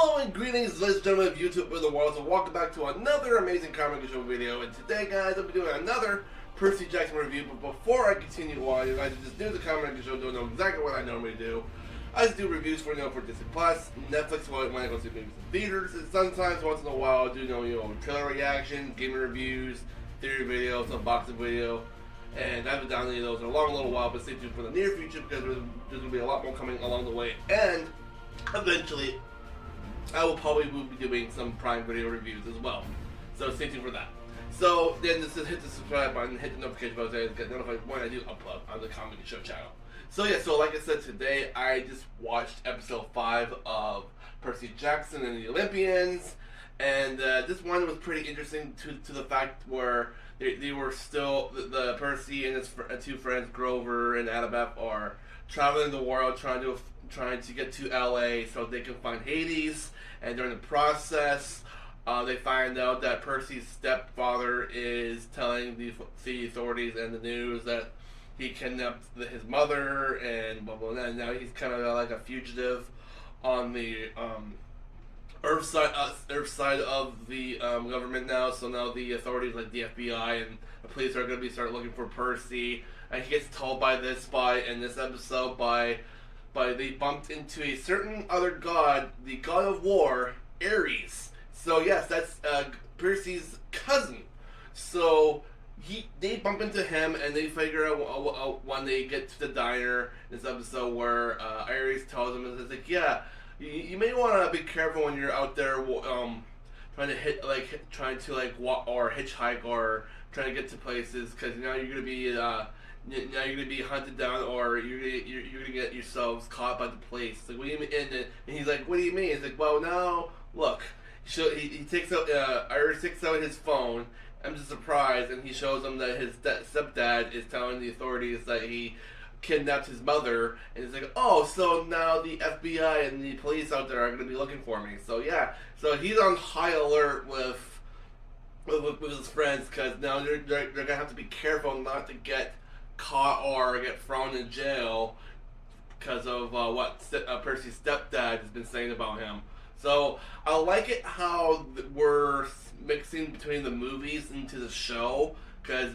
Hello and greetings, ladies and gentlemen of YouTube and the world, and welcome back to another amazing comic show video. And today, guys, I'll be doing another Percy Jackson review. But before I continue on, you guys just do the comic show, don't know exactly what I normally do. I just do reviews for for Disney Plus, Netflix when I go see movies in theaters, and sometimes once in a while I do trailer reactions, gaming reviews, theory videos, unboxing video. And I haven't done any of those in a long little while, but stay tuned for the near future because there's going to be a lot more coming along the way. And eventually, I will probably be doing some Prime Video reviews as well. So stay tuned for that. So then just hit the subscribe button, hit the notification button to get notified when I do upload on the Comedy Show channel. So yeah, so like I said, today I just watched episode 5 of Percy Jackson and the Olympians. And this one was pretty interesting to the fact where they were still, the Percy and his two friends, Grover and Annabeth, are traveling the world trying to get to LA so they can find Hades. And during the process, they find out that Percy's stepfather is telling the authorities and the news that he kidnapped his mother and blah blah blah. And now he's kind of like a fugitive on the Earth side of the government now. So now the authorities like the FBI and the police are going to start looking for Percy. And he gets told in this episode by they bumped into a certain other god, the god of war, Ares. So yes, that's Percy's cousin. So they bump into him and they figure out when they get to the diner in this episode where Ares tells them, it's like, yeah, you may want to be careful when you're out there trying to walk or hitchhike or trying to get to places, because now you're gonna be hunted down, or you're gonna get yourselves caught by the police. Like, what do you mean? And he's like, what do you mean? He's like, well, now look. He takes out Iris takes out his phone. I'm just surprised, and he shows them that his stepdad is telling the authorities that he kidnapped his mother, and he's like, oh, so now the FBI and the police out there are going to be looking for me. So yeah, so he's on high alert with his friends, because now they're going to have to be careful not to get caught or get thrown in jail because of what Percy's stepdad has been saying about him. So I like it how we're mixing between the movies into the show, because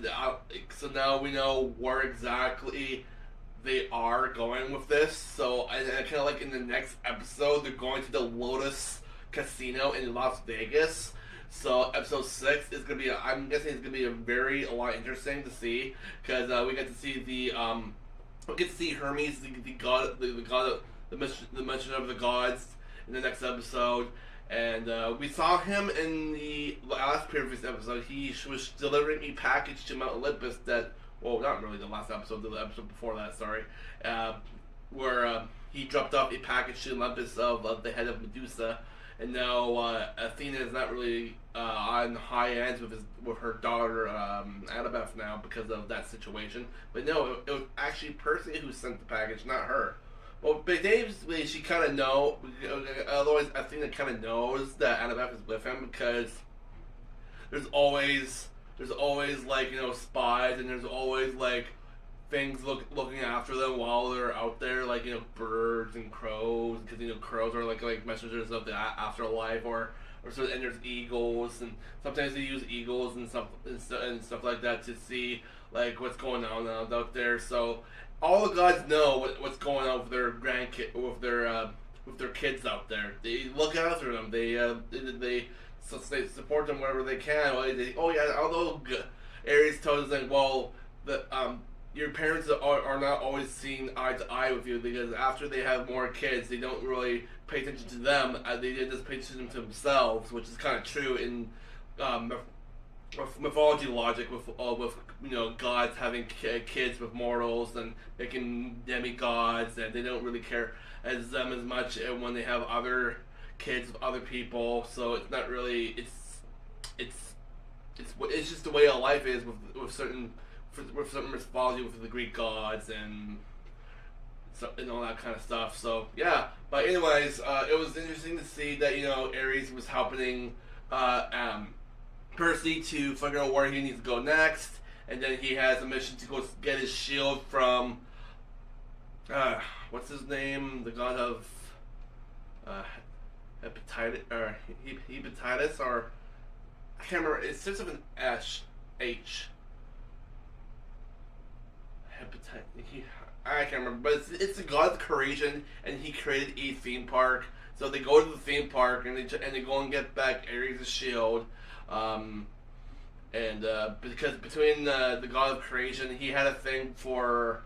so now we know where exactly they are going with this. So I kind of like in the next episode they're going to the Lotus Casino in Las Vegas. So episode 6 is gonna be, I'm guessing it's gonna be a lot interesting to see, because we get to see Hermes, the god, the mention of the gods in the next episode. And we saw him in the last previous episode. He was delivering a package to Mount Olympus that, well, not really the last episode, the episode before that, sorry, where he dropped off a package to Olympus of the head of Medusa. And now Athena is not really on high ends with her daughter Annabeth now because of that situation. But no, it was actually Percy who sent the package, not her. Well, but basically she kind of know. Otherwise, Athena kind of knows that Annabeth is with him, because there's always spies, and there's always things looking after them while they're out there, birds and crows, because crows are like messengers of the afterlife, or so, and there's eagles, and sometimes they use eagles and stuff like that to see what's going on out there. So all the gods know what's going on with their with their kids out there. They look after them. They support them wherever they can. Although Ares tells them, well, your parents are not always seeing eye to eye with you, because after they have more kids, they don't really pay attention to them. They just pay attention to themselves, which is kind of true in mythology logic, with gods having kids with mortals and making demigods, and they don't really care as much and when they have other kids with other people. So it's not really it's just the way of life is with certain mythology, with the Greek gods and all that kind of stuff. So yeah, but anyways, it was interesting to see that Ares was helping Percy to figure out where he needs to go next, and then he has a mission to go get his shield from what's his name, the god of hepatitis, or I can't remember. It starts with an H. Hepatitis. I can't remember, but it's the god of creation, and he created a theme park. So they go to the theme park, and they go and get back Ares' shield. Because between the god of creation, he had a thing for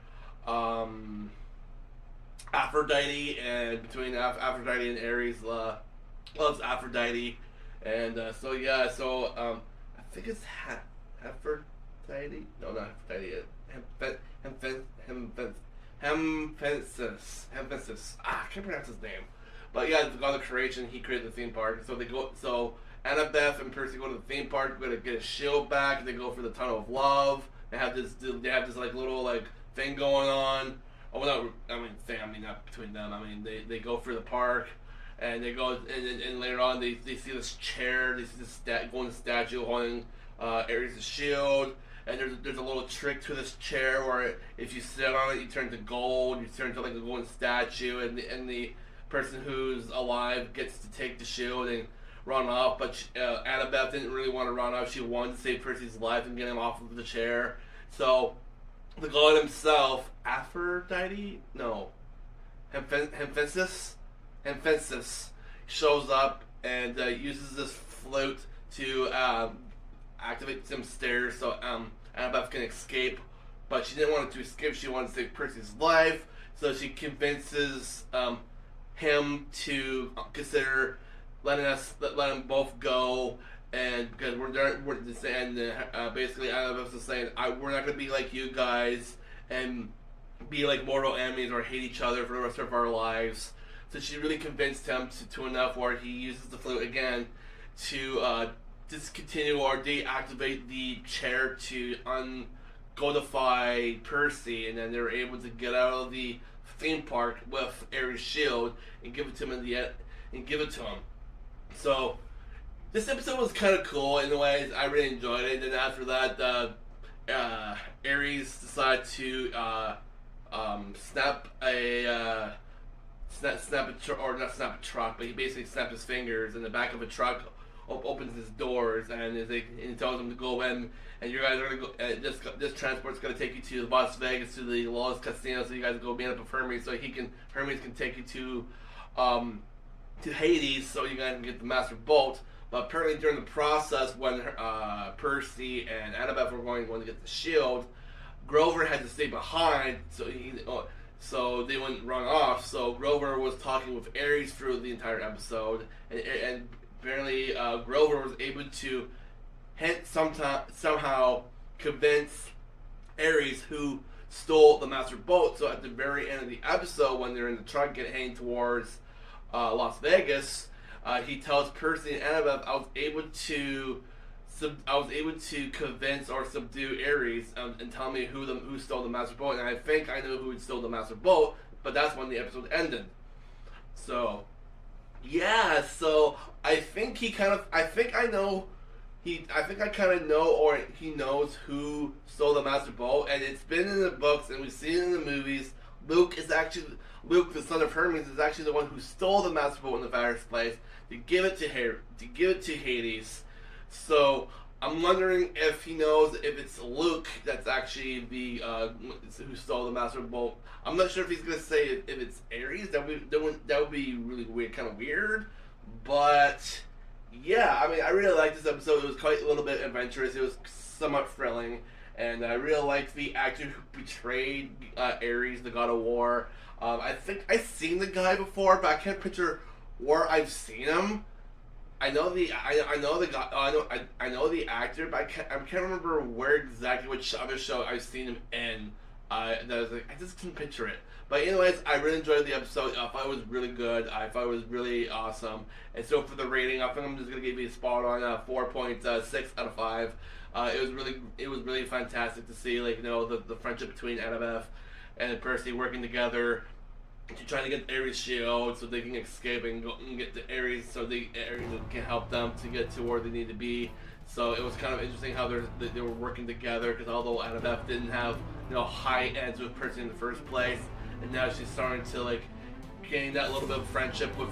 Aphrodite, and between Aphrodite and Ares, loves Aphrodite, and I think it's Aphrodite. No, not Aphrodite. Hemphasis. I can't pronounce his name. But yeah, the god of creation, he created the theme park. So they go. So Annabeth and Percy go to the theme park. They're gonna get a shield back. They go for the Tunnel of Love. They have this like little like thing going on. Oh no, I mean family, not between them. I mean they go for the park, and they go and later on they see this chair. They see this golden statue holding Ares' shield. And there's a little trick to this chair where if you sit on it, you turn to gold. You turn to like a golden statue, and the person who's alive gets to take the shield and run off. But Annabeth didn't really want to run off. She wanted to save Percy's life and get him off of the chair. So the god himself, Aphrodite, no, Hemphasis, shows up and uses this flute to activate some stairs so Annabeth can escape, but she didn't want to escape. She wanted to save Percy's life, so she convinces him to consider let them both go, and because basically Annabeth is saying we're not going to be like you guys and be like mortal enemies or hate each other for the rest of our lives. So she really convinced him to enough where he uses the flute again to discontinue or deactivate the chair to ungodify Percy, and then they were able to get out of the theme park with Ares' shield and give it to him So this episode was kind of cool in a way. I really enjoyed it. And then after that, Ares decided to snap a truck, but he basically snapped his fingers in the back of a truck. Opens his doors and he tells them to go in, and you guys are gonna go. This transport's gonna take you to Las Vegas to the Lost Casino, so you guys go meet up with Hermes, so Hermes can take you to Hades, so you guys can get the Master Bolt. But apparently during the process, when Percy and Annabeth were going to get the shield, Grover had to stay behind, so they wouldn't run off. So Grover was talking with Ares through the entire episode, and apparently, Grover was able to somehow convince Ares, who stole the Master Bolt. So at the very end of the episode, when they're in the truck heading towards Las Vegas, he tells Percy and Annabeth, I was able to convince or subdue Ares and tell me who stole the Master Bolt, and I think I know who stole the Master Bolt. But that's when the episode ended. So. Yeah, so I think I kind of know, or he knows who stole the Master Bolt, and it's been in the books, and we've seen it in the movies. Luke, the son of Hermes, is actually the one who stole the Master Bolt in the first place to give it to Hades. So I'm wondering if he knows if it's Luke that's actually the who stole the Master Bolt. I'm not sure if he's gonna say if it's Ares. That would be really weird, kind of weird. But yeah, I mean, I really liked this episode. It was quite a little bit adventurous. It was somewhat thrilling, and I really liked the actor who portrayed Ares, the God of War. I think I've seen the guy before, but I can't picture where I've seen him. I know the actor, but I can't remember where exactly, which other show I've seen him in. I just couldn't picture it. But anyways, I really enjoyed the episode. I thought it was really good. I thought it was really awesome. And so for the rating, I think I'm just gonna give you a spot on 4.6 out of 5. It was really fantastic to see, like, the friendship between Annabeth and Percy working together to try to get Ares' shield so they can escape and go and get to Ares, so Ares can help them to get to where they need to be. So it was kind of interesting how they were working together, because although Annabeth didn't have high ends with Percy in the first place, and now she's starting to gaining that little bit of friendship with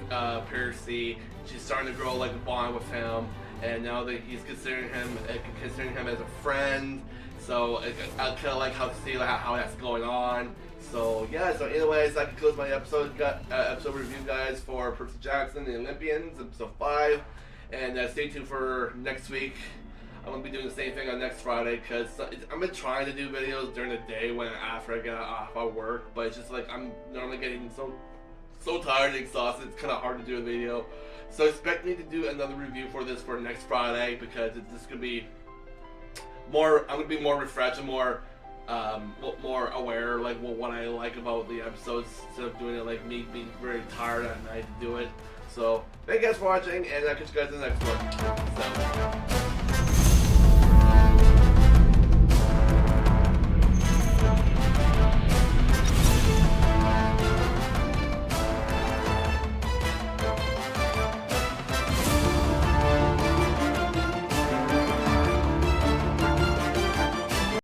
Percy. She's starting to grow like a bond with him, and now that he's considering him as a friend. So I kind of like how to see how that's going on. So yeah. So anyways, that concludes my episode review, guys, for Percy Jackson, the Olympians, episode 5. And stay tuned for next week. I'm gonna be doing the same thing on next Friday because I've been trying to do videos during the day after I get off of work, but it's just like I'm normally getting so tired and exhausted. It's kind of hard to do a video. So expect me to do another review for next Friday because it's just gonna be more. I'm gonna be more refreshed and more aware, like what I like about the episodes, instead of doing it like me being very tired at night to do it. So thank you guys for watching, and I'll catch you guys in the next one. So.